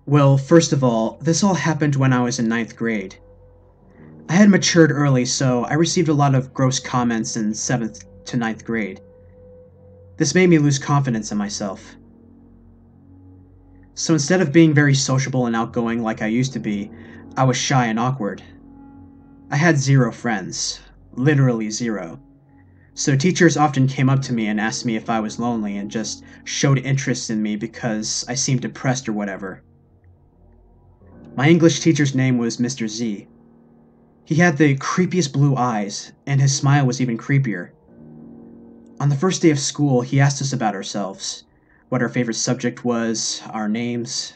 Well, first of all, this all happened when I was in ninth grade. I had matured early, so I received a lot of gross comments in 7th to ninth grade. This made me lose confidence in myself. So instead of being very sociable and outgoing like I used to be, I was shy and awkward. I had zero friends. Literally zero. So teachers often came up to me and asked me if I was lonely and just showed interest in me because I seemed depressed or whatever. My English teacher's name was Mr. Z. He had the creepiest blue eyes, and his smile was even creepier. On the first day of school, he asked us about ourselves, what our favorite subject was, our names.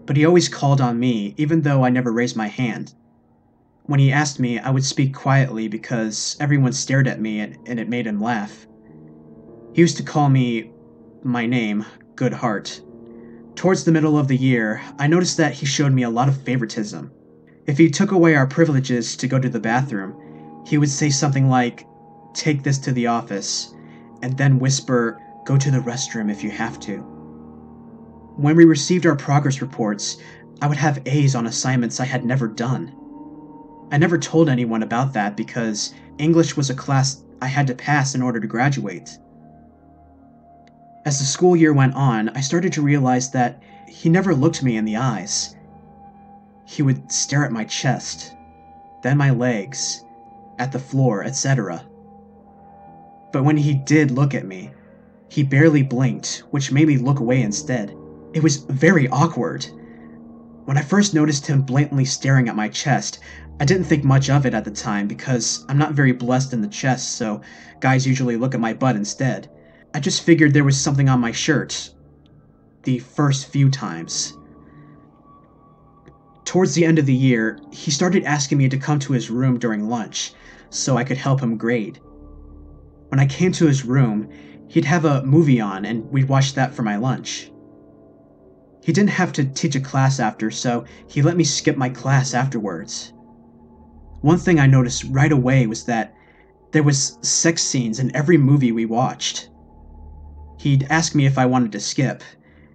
But he always called on me, even though I never raised my hand. When he asked me, I would speak quietly because everyone stared at me and it made him laugh. He used to call me my name, Goodheart. Towards the middle of the year, I noticed that he showed me a lot of favoritism. If he took away our privileges to go to the bathroom, he would say something like, "Take this to the office," and then whisper, "Go to the restroom if you have to." When we received our progress reports, I would have A's on assignments I had never done. I never told anyone about that because English was a class I had to pass in order to graduate. As the school year went on, I started to realize that he never looked me in the eyes. He would stare at my chest, then my legs, at the floor, etc. But when he did look at me, he barely blinked, which made me look away instead. It was very awkward. When I first noticed him blatantly staring at my chest, I didn't think much of it at the time because I'm not very blessed in the chest, so guys usually look at my butt instead. I just figured there was something on my shirt. The first few times. Towards the end of the year, he started asking me to come to his room during lunch, so I could help him grade. When I came to his room, he'd have a movie on and we'd watch that for my lunch. He didn't have to teach a class after, so he let me skip my class afterwards. One thing I noticed right away was that there was sex scenes in every movie we watched. He'd ask me if I wanted to skip,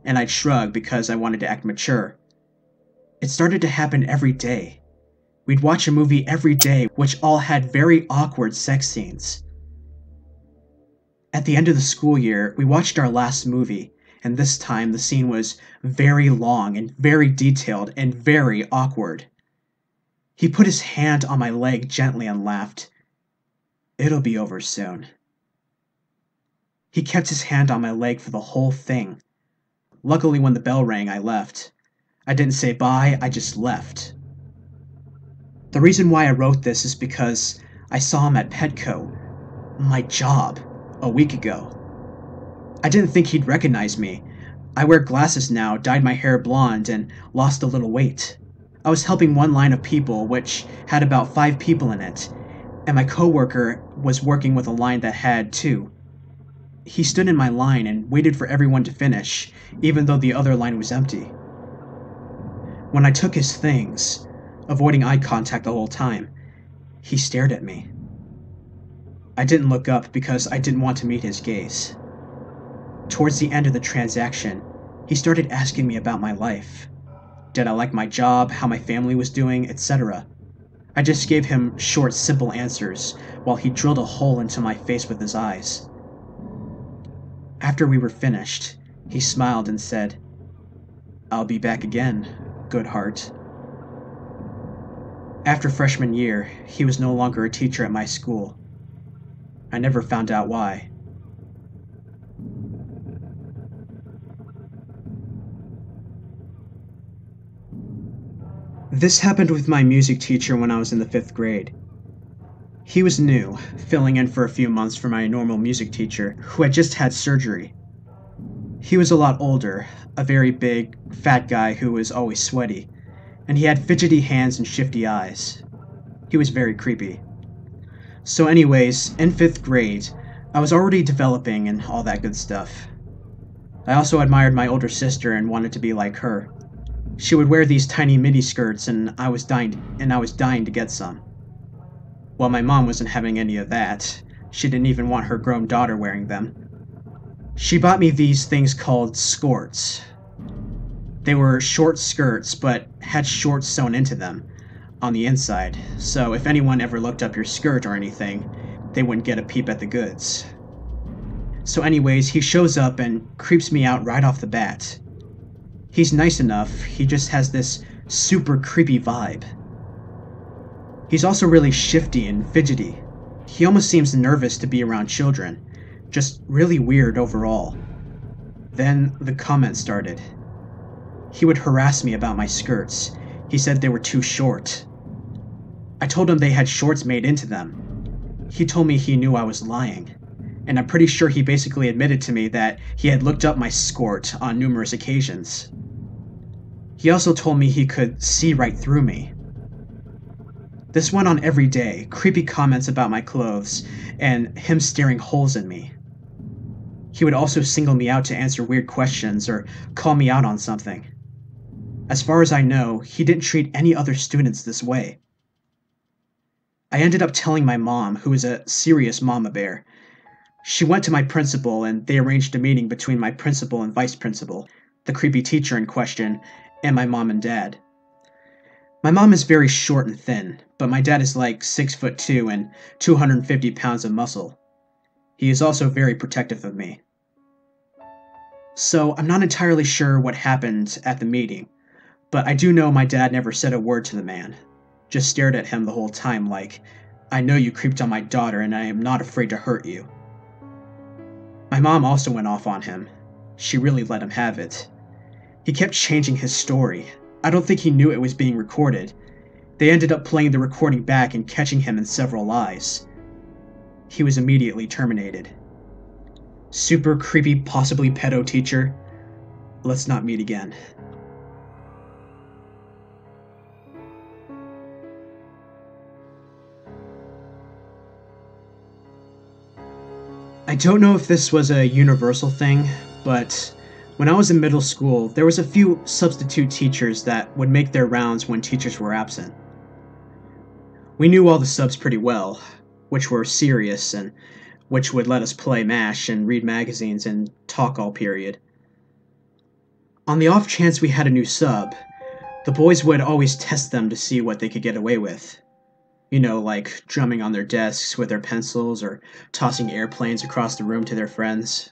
and I'd shrug because I wanted to act mature. It started to happen every day. We'd watch a movie every day, which all had very awkward sex scenes. At the end of the school year, we watched our last movie, and this time the scene was very long and very detailed and very awkward. He put his hand on my leg gently and laughed. "It'll be over soon." He kept his hand on my leg for the whole thing. Luckily, when the bell rang, I left. I didn't say bye, I just left. The reason why I wrote this is because I saw him at Petco, my job, a week ago. I didn't think he'd recognize me. I wear glasses now, dyed my hair blonde, and lost a little weight. I was helping one line of people, which had about 5 people in it, and my coworker was working with a line that had 2. He stood in my line and waited for everyone to finish, even though the other line was empty. When I took his things, avoiding eye contact the whole time, he stared at me. I didn't look up because I didn't want to meet his gaze. Towards the end of the transaction, he started asking me about my life. Did I like my job, how my family was doing, etc. I just gave him short, simple answers, while he drilled a hole into my face with his eyes. After we were finished, he smiled and said, "I'll be back again, Goodheart." After freshman year, he was no longer a teacher at my school. I never found out why. This happened with my music teacher when I was in the 5th grade. He was new, filling in for a few months for my normal music teacher, who had just had surgery. He was a lot older, a very big, fat guy who was always sweaty, and he had fidgety hands and shifty eyes. He was very creepy. So anyways, in 5th grade, I was already developing and all that good stuff. I also admired my older sister and wanted to be like her. She would wear these tiny midi skirts and I was dying to get some. Well, my mom wasn't having any of that. She didn't even want her grown daughter wearing them. She bought me these things called skirts. They were short skirts, but had shorts sewn into them on the inside, so if anyone ever looked up your skirt or anything, they wouldn't get a peep at the goods. So anyways, he shows up and creeps me out right off the bat. He's nice enough, he just has this super creepy vibe. He's also really shifty and fidgety. He almost seems nervous to be around children, just really weird overall. Then the comments started. He would harass me about my skirts. He said they were too short. I told him they had shorts made into them. He told me he knew I was lying, and I'm pretty sure he basically admitted to me that he had looked up my skirt on numerous occasions. He also told me he could see right through me. This went on every day, creepy comments about my clothes, and him staring holes in me. He would also single me out to answer weird questions or call me out on something. As far as I know, he didn't treat any other students this way. I ended up telling my mom, who is a serious mama bear. She went to my principal and they arranged a meeting between my principal and vice principal, the creepy teacher in question, and my mom and dad. My mom is very short and thin, but my dad is like 6'2" and 250 pounds of muscle. He is also very protective of me. So I'm not entirely sure what happened at the meeting, but I do know my dad never said a word to the man, just stared at him the whole time like, I know you creeped on my daughter and I am not afraid to hurt you. My mom also went off on him. She really let him have it. He kept changing his story. I don't think he knew it was being recorded. They ended up playing the recording back and catching him in several lies. He was immediately terminated. Super creepy, possibly pedo teacher. Let's not meet again. I don't know if this was a universal thing, but when I was in middle school, there was a few substitute teachers that would make their rounds when teachers were absent. We knew all the subs pretty well, which were serious and which would let us play MASH and read magazines and talk all period. On the off chance we had a new sub, the boys would always test them to see what they could get away with. You know, like drumming on their desks with their pencils or tossing airplanes across the room to their friends.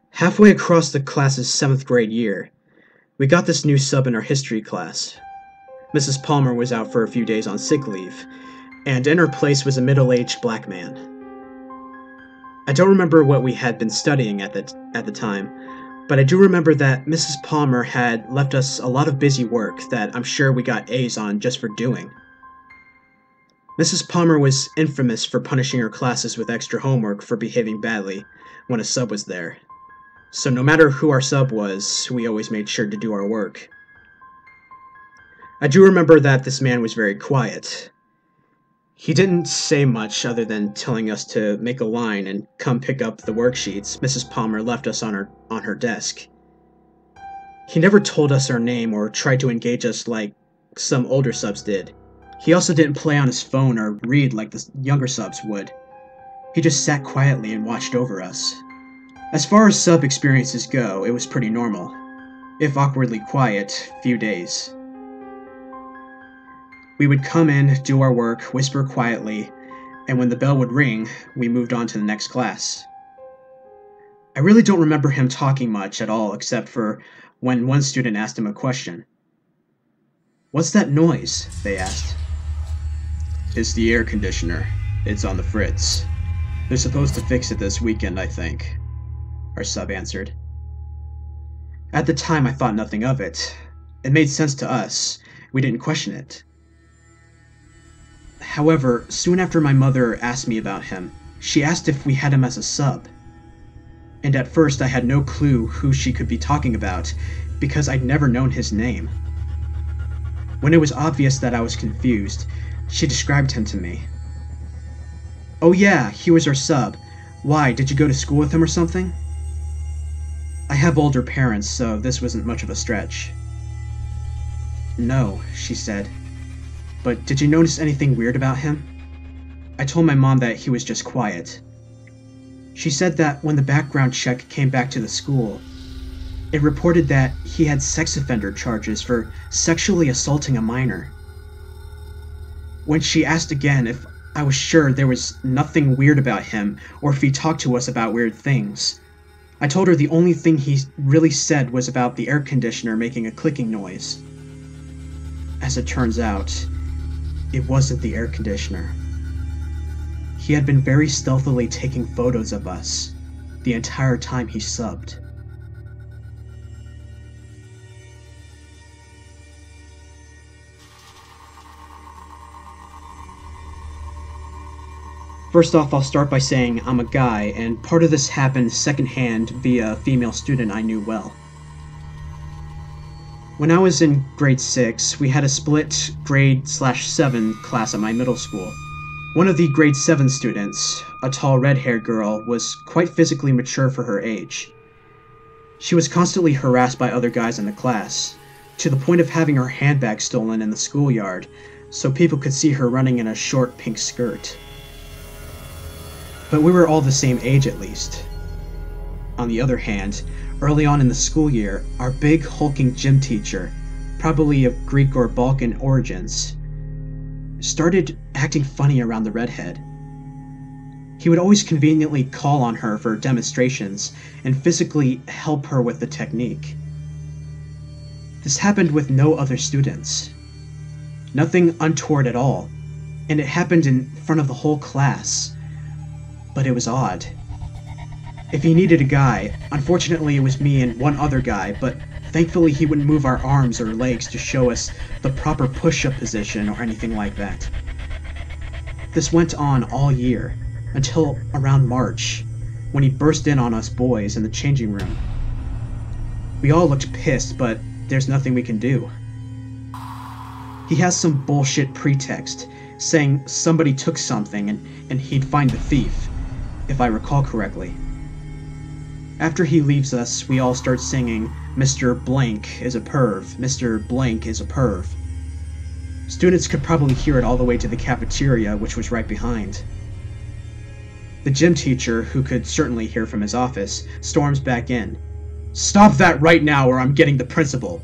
Halfway across the class's 7th grade year, we got this new sub in our history class. Mrs. Palmer was out for a few days on sick leave, and in her place was a middle-aged black man. I don't remember what we had been studying at the time, but I do remember that Mrs. Palmer had left us a lot of busy work that I'm sure we got A's on just for doing. Mrs. Palmer was infamous for punishing her classes with extra homework for behaving badly when a sub was there. So no matter who our sub was, we always made sure to do our work. I do remember that this man was very quiet. He didn't say much other than telling us to make a line and come pick up the worksheets Mrs. Palmer left us on her desk. He never told us our name or tried to engage us like some older subs did. He also didn't play on his phone or read like the younger subs would. He just sat quietly and watched over us. As far as sub experiences go, it was pretty normal. If awkwardly quiet, few days. We would come in, do our work, whisper quietly, and when the bell would ring, we moved on to the next class. I really don't remember him talking much at all except for when one student asked him a question. "What's that noise?" they asked. "It's the air conditioner. It's on the fritz. They're supposed to fix it this weekend, I think," our sub answered. At the time, I thought nothing of it. It made sense to us. We didn't question it. However, soon after my mother asked me about him, she asked if we had him as a sub. And at first I had no clue who she could be talking about, because I'd never known his name. When it was obvious that I was confused, she described him to me. "Oh yeah, he was our sub. Why, did you go to school with him or something?" I have older parents, so this wasn't much of a stretch. "No," she said. "But did you notice anything weird about him?" I told my mom that he was just quiet. She said that when the background check came back to the school, It reported that he had sex offender charges for sexually assaulting a minor. When she asked again if I was sure there was nothing weird about him or if he talked to us about weird things, I told her the only thing he really said was about the air conditioner making a clicking noise. As it turns out, it wasn't the air conditioner. He had been very stealthily taking photos of us the entire time he subbed. First off, I'll start by saying I'm a guy, and part of this happened secondhand via a female student I knew well. When I was in grade 6, we had a split grade/7 class at my middle school. One of the grade 7 students, a tall red-haired girl, was quite physically mature for her age. She was constantly harassed by other guys in the class, to the point of having her handbag stolen in the schoolyard, so people could see her running in a short pink skirt. But we were all the same age at least. On the other hand, early on in the school year, our big hulking gym teacher, probably of Greek or Balkan origins, started acting funny around the redhead. He would always conveniently call on her for demonstrations and physically help her with the technique. This happened with no other students. Nothing untoward at all, and it happened in front of the whole class. But it was odd. If he needed a guy, unfortunately it was me and one other guy, but thankfully he wouldn't move our arms or legs to show us the proper push-up position or anything like that. This went on all year, until around March, when he burst in on us boys in the changing room. We all looked pissed, but there's nothing we can do. He has some bullshit pretext, saying somebody took something and he'd find the thief, if I recall correctly. After he leaves us, we all start singing, "Mr. Blank is a perv, Mr. Blank is a perv." Students could probably hear it all the way to the cafeteria, which was right behind. The gym teacher, who could certainly hear from his office, storms back in. "Stop that right now or I'm getting the principal."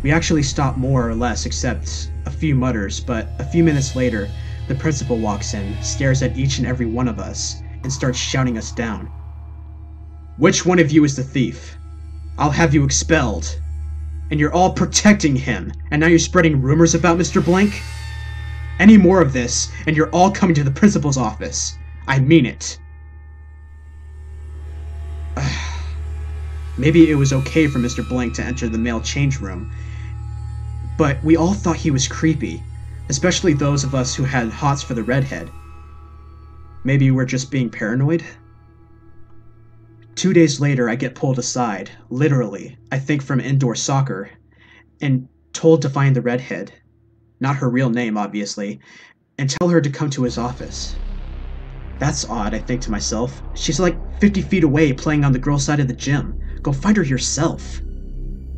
We actually stop more or less, except a few mutters, but a few minutes later, the principal walks in, stares at each and every one of us, and starts shouting us down. "Which one of you is the thief? I'll have you expelled. And you're all protecting him, and now you're spreading rumors about Mr. Blank? Any more of this, and you're all coming to the principal's office. I mean it." Maybe it was okay for Mr. Blank to enter the male change room, but we all thought he was creepy, especially those of us who had hots for the redhead. Maybe we're just being paranoid? 2 days later, I get pulled aside, literally, I think from indoor soccer, and told to find the redhead, not her real name obviously, and tell her to come to his office. That's odd, I think to myself. She's like 50 feet away playing on the girl's side of the gym. Go find her yourself.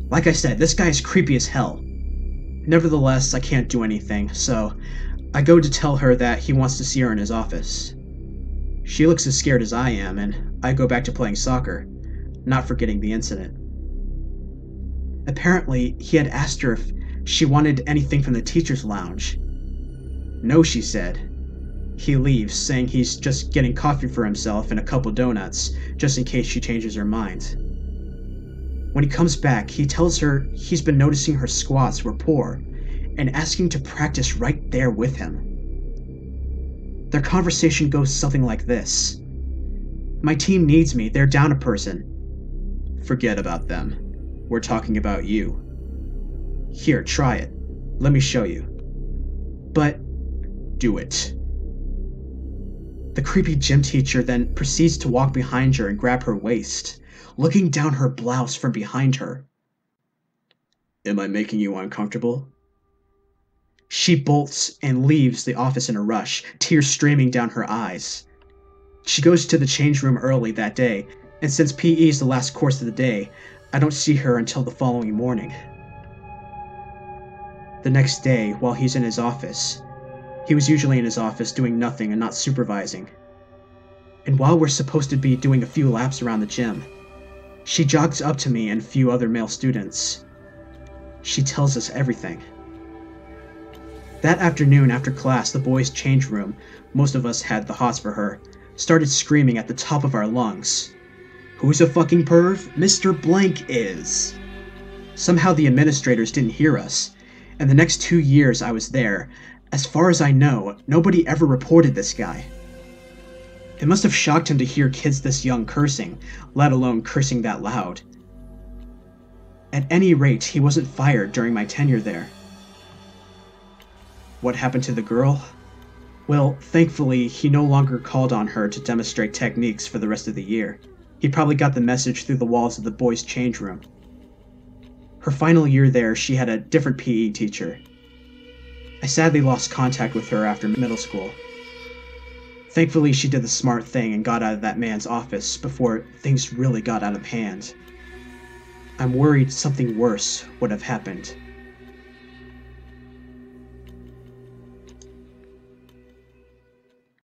Like I said, this guy is creepy as hell. Nevertheless, I can't do anything, so I go to tell her that he wants to see her in his office. She looks as scared as I am, and I go back to playing soccer, not forgetting the incident. Apparently, he had asked her if she wanted anything from the teacher's lounge. No, she said. He leaves, saying he's just getting coffee for himself and a couple donuts, just in case she changes her mind. When he comes back, he tells her he's been noticing her squats were poor, and asking to practice right there with him. Their conversation goes something like this. "My team needs me, they're down a person." "Forget about them. We're talking about you." "Here, try it. Let me show you." "But..." "Do it." The creepy gym teacher then proceeds to walk behind her and grab her waist, looking down her blouse from behind her. "Am I making you uncomfortable?" She bolts and leaves the office in a rush, tears streaming down her eyes. She goes to the change room early that day, and since PE is the last course of the day, I don't see her until the following morning. The next day, while he's in his office, he was usually in his office doing nothing and not supervising. And while we're supposed to be doing a few laps around the gym, She jogs up to me and a few other male students. She tells us everything. That afternoon after class, the boys' change room, most of us had the hots for her, started screaming at the top of our lungs. "Who's a fucking perv? Mr. Blank is." Somehow the administrators didn't hear us, and the next 2 years I was there, as far as I know, nobody ever reported this guy. It must have shocked him to hear kids this young cursing, let alone cursing that loud. At any rate, he wasn't fired during my tenure there. What happened to the girl? Well, thankfully, he no longer called on her to demonstrate techniques for the rest of the year. He probably got the message through the walls of the boys' change room. Her final year there, she had a different PE teacher. I sadly lost contact with her after middle school. Thankfully, she did the smart thing and got out of that man's office before things really got out of hand. I'm worried something worse would have happened.